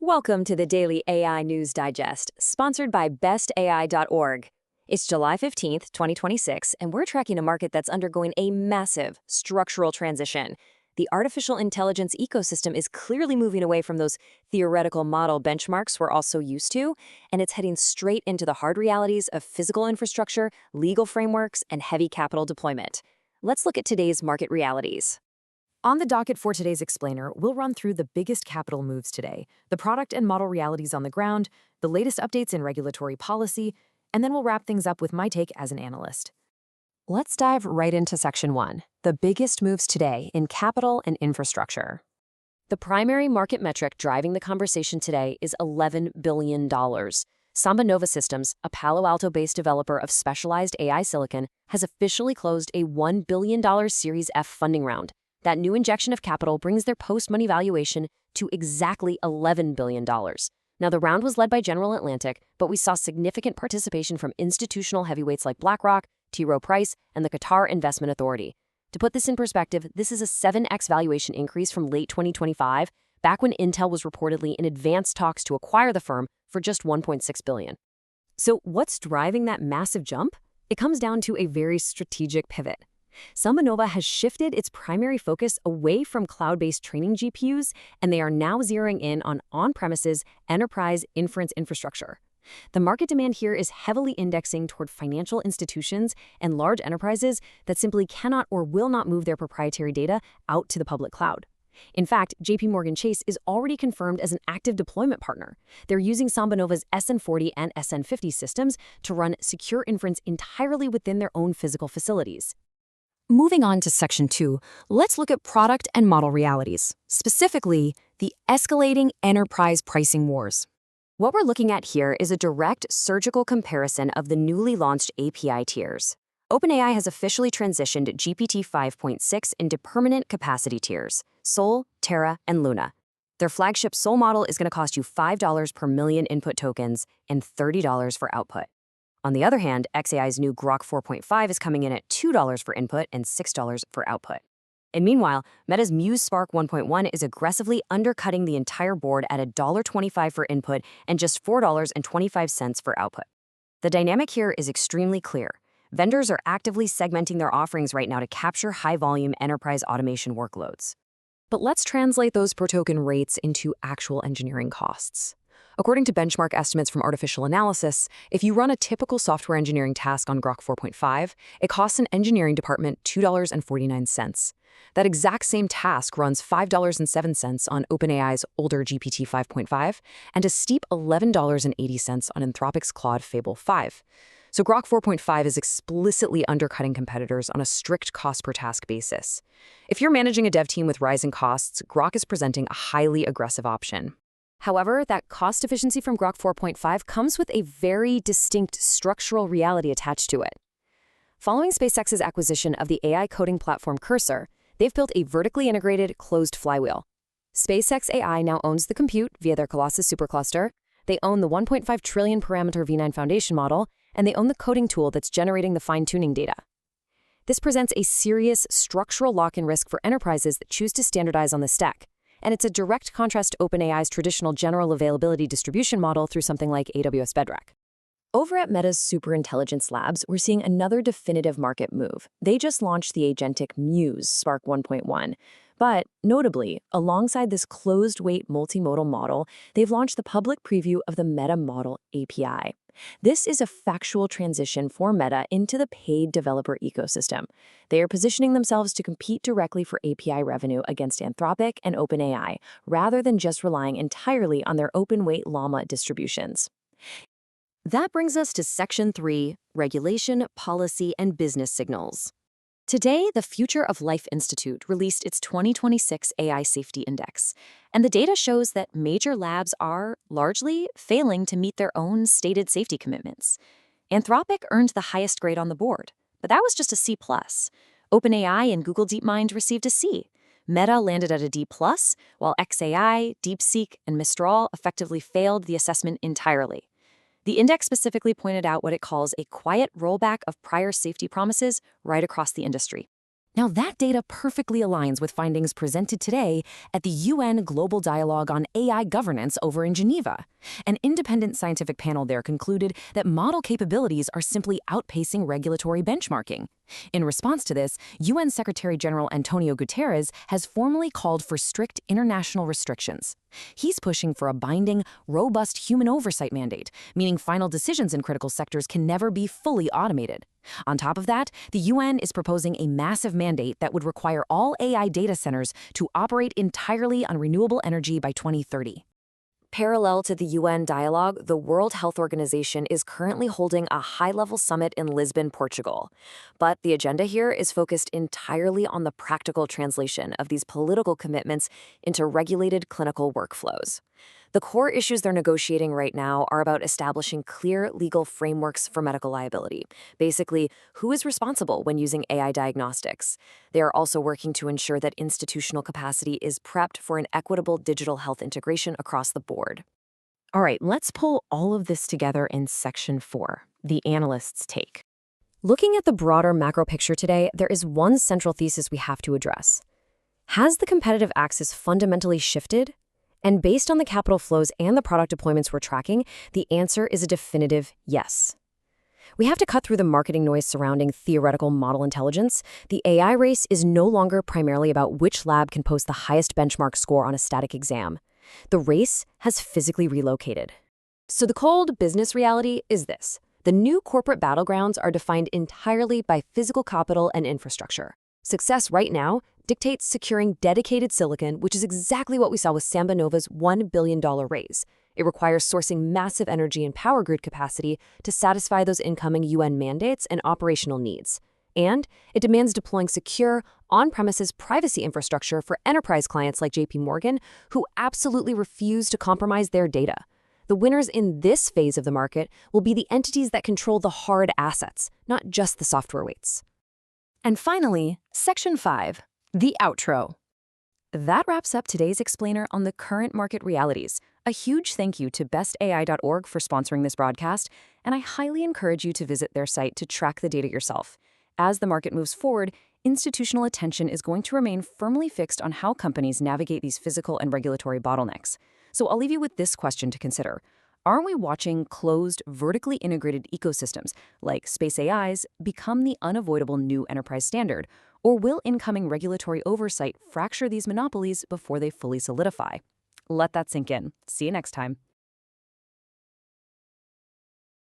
Welcome to the Daily AI News Digest, sponsored by bestai.org. It's July 15th, 2026, and we're tracking a market that's undergoing a massive structural transition. The artificial intelligence ecosystem is clearly moving away from those theoretical model benchmarks we're all so used to, and it's heading straight into the hard realities of physical infrastructure, legal frameworks, and heavy capital deployment. Let's look at today's market realities. On the docket for today's explainer, we'll run through the biggest capital moves today, the product and model realities on the ground, the latest updates in regulatory policy, and then we'll wrap things up with my take as an analyst. Let's dive right into Section 1, the biggest moves today in capital and infrastructure. The primary market metric driving the conversation today is $11 billion. SambaNova's Systems, a Palo Alto-based developer of specialized AI silicon, has officially closed a $1 billion Series F funding round. That new injection of capital brings their post-money valuation to exactly $11 billion. Now, the round was led by General Atlantic, but we saw significant participation from institutional heavyweights like BlackRock, T. Rowe Price, and the Qatar Investment Authority. To put this in perspective, this is a 7x valuation increase from late 2025, back when Intel was reportedly in advanced talks to acquire the firm for just $1.6 billion. So what's driving that massive jump? It comes down to a very strategic pivot. SambaNova has shifted its primary focus away from cloud-based training GPUs, and they are now zeroing in on on-premises enterprise inference infrastructure. The market demand here is heavily indexing toward financial institutions and large enterprises that simply cannot or will not move their proprietary data out to the public cloud. In fact, JPMorgan Chase is already confirmed as an active deployment partner. They're using SambaNova's SN40 and SN50 systems to run secure inference entirely within their own physical facilities. Moving on to Section 2, let's look at product and model realities, specifically the escalating enterprise pricing wars. What we're looking at here is a direct surgical comparison of the newly launched API tiers. OpenAI has officially transitioned GPT-5.6 into permanent capacity tiers, Sol, Terra, and Luna. Their flagship Sol model is going to cost you $5 per million input tokens and $30 for output. On the other hand, xAI's new Grok 4.5 is coming in at $2 for input and $6 for output. And meanwhile, Meta's Muse Spark 1.1 is aggressively undercutting the entire board at $1.25 for input and just $4.25 for output. The dynamic here is extremely clear. Vendors are actively segmenting their offerings right now to capture high-volume enterprise automation workloads. But let's translate those per-token rates into actual engineering costs. According to benchmark estimates from Artificial Analysis, if you run a typical software engineering task on Grok 4.5, it costs an engineering department $2.49. That exact same task runs $5.07 on OpenAI's older GPT 5.5 and a steep $11.80 on Anthropic's Claude Fable 5. So Grok 4.5 is explicitly undercutting competitors on a strict cost-per-task basis. If you're managing a dev team with rising costs, Grok is presenting a highly aggressive option. However, that cost efficiency from Grok 4.5 comes with a very distinct structural reality attached to it. Following SpaceX's acquisition of the AI coding platform Cursor, they've built a vertically integrated, closed flywheel. SpaceX AI now owns the compute via their Colossus supercluster, they own the 1.5 trillion parameter V9 foundation model, and they own the coding tool that's generating the fine-tuning data. This presents a serious structural lock-in risk for enterprises that choose to standardize on the stack. And it's a direct contrast to OpenAI's traditional general availability distribution model through something like AWS Bedrock. Over at Meta's Superintelligence Labs, we're seeing another definitive market move. They just launched the agentic Muse Spark 1.1. But notably, alongside this closed-weight multimodal model, they've launched the public preview of the Meta Model API. This is a factual transition for Meta into the paid developer ecosystem. They are positioning themselves to compete directly for API revenue against Anthropic and OpenAI, rather than just relying entirely on their open-weight Llama distributions. That brings us to Section 3, Regulation, Policy, and Business Signals. Today, the Future of Life Institute released its 2026 AI Safety Index, and the data shows that major labs are, largely, failing to meet their own stated safety commitments. Anthropic earned the highest grade on the board, but that was just a C+. OpenAI and Google DeepMind received a C. Meta landed at a D+, while xAI, DeepSeek, and Mistral effectively failed the assessment entirely. The index specifically pointed out what it calls a quiet rollback of prior safety promises right across the industry. Now, that data perfectly aligns with findings presented today at the UN Global Dialogue on AI Governance over in Geneva. An independent scientific panel there concluded that model capabilities are simply outpacing regulatory benchmarking. In response to this, UN Secretary General Antonio Guterres has formally called for strict international restrictions. He's pushing for a binding, robust human oversight mandate, meaning final decisions in critical sectors can never be fully automated. On top of that, the UN is proposing a massive mandate that would require all AI data centers to operate entirely on renewable energy by 2030. Parallel to the UN dialogue, the World Health Organization is currently holding a high-level summit in Lisbon, Portugal. But the agenda here is focused entirely on the practical translation of these political commitments into regulated clinical workflows. The core issues they're negotiating right now are about establishing clear legal frameworks for medical liability. Basically, who is responsible when using AI diagnostics? They are also working to ensure that institutional capacity is prepped for an equitable digital health integration across the board. All right, let's pull all of this together in Section 4, the analyst's take. Looking at the broader macro picture today, there is one central thesis we have to address. Has the competitive axis fundamentally shifted? And based on the capital flows and the product deployments we're tracking, the answer is a definitive yes. We have to cut through the marketing noise surrounding theoretical model intelligence. The AI race is no longer primarily about which lab can post the highest benchmark score on a static exam. The race has physically relocated. So the cold business reality is this. The new corporate battlegrounds are defined entirely by physical capital and infrastructure. Success right now dictates securing dedicated silicon, which is exactly what we saw with SambaNova's $1 billion raise. It requires sourcing massive energy and power grid capacity to satisfy those incoming UN mandates and operational needs. And it demands deploying secure, on-premises privacy infrastructure for enterprise clients like JP Morgan, who absolutely refuse to compromise their data. The winners in this phase of the market will be the entities that control the hard assets, not just the software weights. And finally, Section 5, the outro. That wraps up today's explainer on the current market realities. A huge thank you to bestai.org for sponsoring this broadcast, and I highly encourage you to visit their site to track the data yourself. As the market moves forward, institutional attention is going to remain firmly fixed on how companies navigate these physical and regulatory bottlenecks. So I'll leave you with this question to consider. Are we watching closed, vertically integrated ecosystems like space AIs become the unavoidable new enterprise standard, or will incoming regulatory oversight fracture these monopolies before they fully solidify? Let that sink in. See you next time.